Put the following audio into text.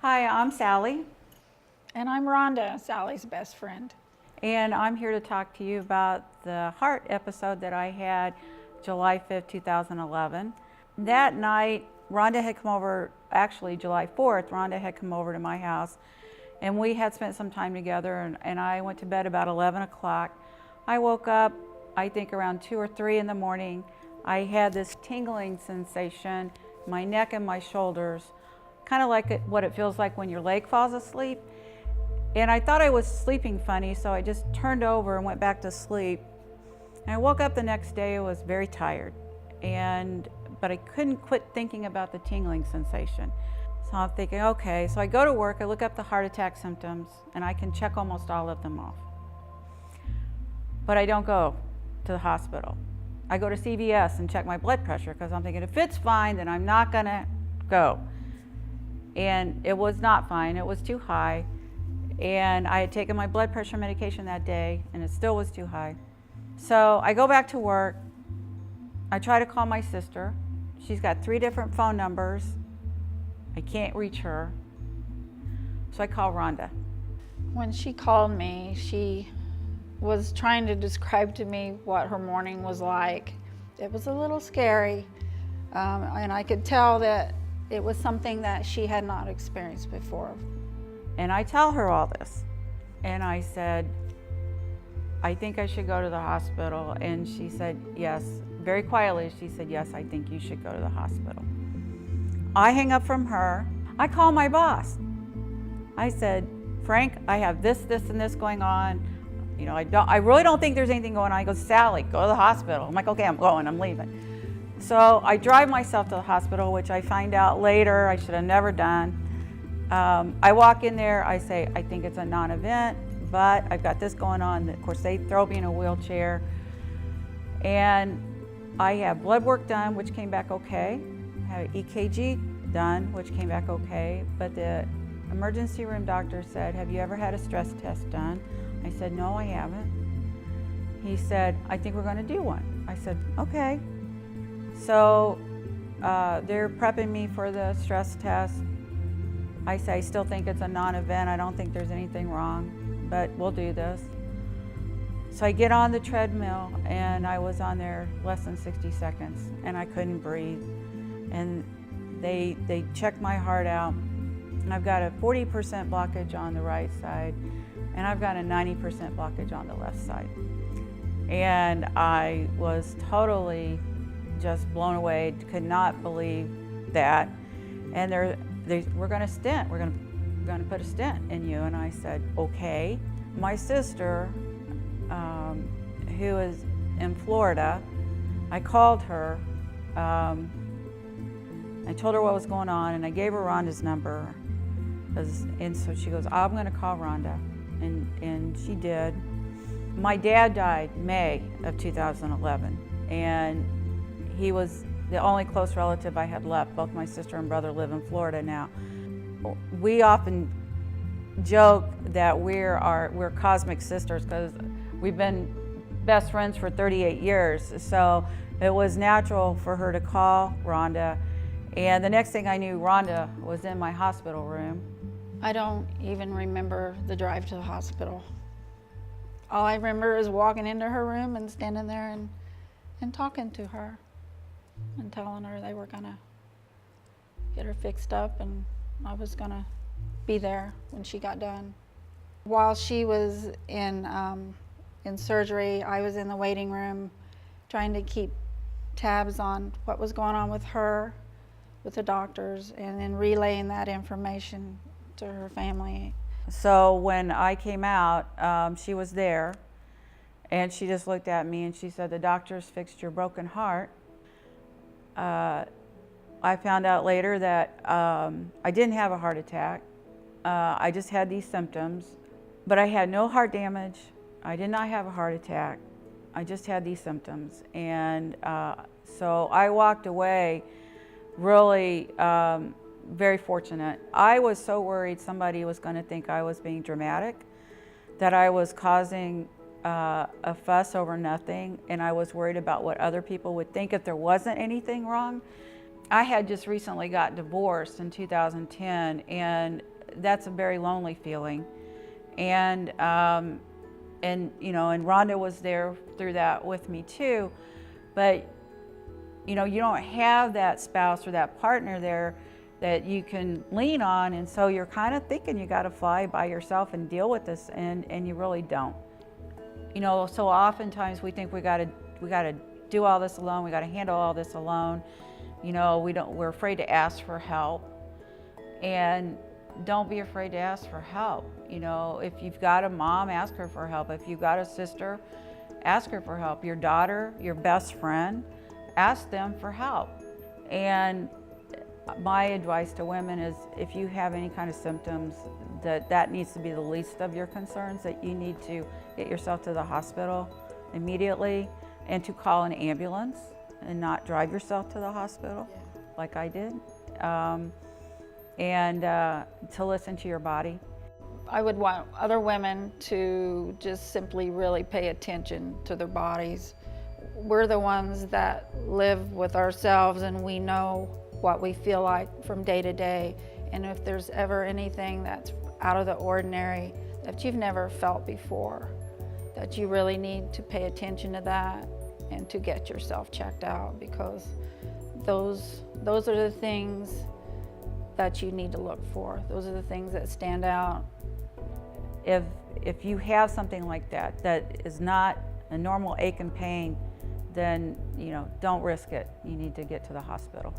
Hi, I'm Sally, And I'm Rhonda, Sally's best friend. and I'm here to talk to you about the heart episode that I had July 5th, 2011. That night, Rhonda had come over, actually July 4th, Rhonda had come over to my house, and we had spent some time together, and I went to bed about 11 o'clock. I woke up, I think around 2 or 3 in the morning. I had this tingling sensation in my neck and my shoulders, kind of like what it feels like when your leg falls asleep. And I thought I was sleeping funny, so I just turned over and went back to sleep. And I woke up the next day, I was very tired, but I couldn't quit thinking about the tingling sensation. So I'm thinking, okay, so I go to work, I look up the heart attack symptoms, and I can check almost all of them off. But I don't go to the hospital. I go to CVS and check my blood pressure because I'm thinking if it's fine, then I'm not gonna go. And it was not fine, it was too high. And I had taken my blood pressure medication that day, and it still was too high. So I go back to work. I try to call my sister. She's got 3 different phone numbers. I can't reach her. So I call Rhonda. When she called me, she was trying to describe to me what her morning was like. It was a little scary, and I could tell that it was something that she had not experienced before. And I tell her all this. And I said, I think I should go to the hospital. And she said, yes. Very quietly, she said, yes, I think you should go to the hospital. I hang up from her. I call my boss. I said, Frank, I have this, and this going on. You know, I really don't think there's anything going on. He goes, Sally, go to the hospital. I'm like, okay, I'm going, I'm leaving. So I drive myself to the hospital, which I find out later I should have never done. I walk in there, I say, I think it's a non-event, but I've got this going on. Of course, they throw me in a wheelchair. And I have blood work done, which came back okay. I have an EKG done, which came back okay. But the emergency room doctor said, have you ever had a stress test done? I said, no, I haven't. He said, I think we're going to do one. I said, okay. So they're prepping me for the stress test. I say, I still think it's a non-event. I don't think there's anything wrong, but we'll do this. So I get on the treadmill, and I was on there less than 60 seconds, and I couldn't breathe. And they checked my heart out, and I've got a 40% blockage on the right side, and I've got a 90% blockage on the left side. And I was totally just blown away, could not believe that. And we're going to stent. We're going to put a stent in you. And I said, okay. My sister, who is in Florida, I called her. I told her what was going on, and I gave her Rhonda's number. And so she goes, I'm going to call Rhonda. And she did. My dad died May of 2011, and he was the only close relative I had left. Both my sister and brother live in Florida now. We often joke that we're cosmic sisters because we've been best friends for 38 years. So it was natural for her to call Rhonda. And the next thing I knew, Rhonda was in my hospital room. I don't even remember the drive to the hospital. All I remember is walking into her room and standing there and talking to her and telling her they were gonna get her fixed up, and I was gonna be there when she got done. While she was in surgery, I was in the waiting room trying to keep tabs on what was going on with her, with the doctors, and then relaying that information to her family. So when I came out, she was there, and she just looked at me and she said, the doctors fixed your broken heart. I found out later that I didn't have a heart attack. I just had these symptoms, but I had no heart damage. I did not have a heart attack. I just had these symptoms. And so I walked away really very fortunate. I was so worried somebody was going to think I was being dramatic, that I was causing a fuss over nothing, and I was worried about what other people would think if there wasn't anything wrong. I had just recently got divorced in 2010, and that's a very lonely feeling. And you know, and Rhonda was there through that with me too. But you know, you don't have that spouse or that partner there that you can lean on, and so you're kind of thinking you got to fly by yourself and deal with this, and you really don't. You know, so oftentimes we think we got to do all this alone. We got to handle all this alone. You know, we're afraid to ask for help, and don't be afraid to ask for help. You know, if you've got a mom, ask her for help. If you've got a sister, ask her for help. Your daughter, your best friend, ask them for help. And my advice to women is, if you have any kind of symptoms, that needs to be the least of your concerns, that you need to get yourself to the hospital immediately, and to call an ambulance and not drive yourself to the hospital like I did, and to listen to your body. I would want other women to just simply really pay attention to their bodies. We're the ones that live with ourselves, and we know what we feel like from day to day. And if there's ever anything that's out of the ordinary that you've never felt before, that you really need to pay attention to that and to get yourself checked out, because those are the things that you need to look for. Those are the things that stand out. If you have something like that is not a normal ache and pain, then, you know, don't risk it. You need to get to the hospital.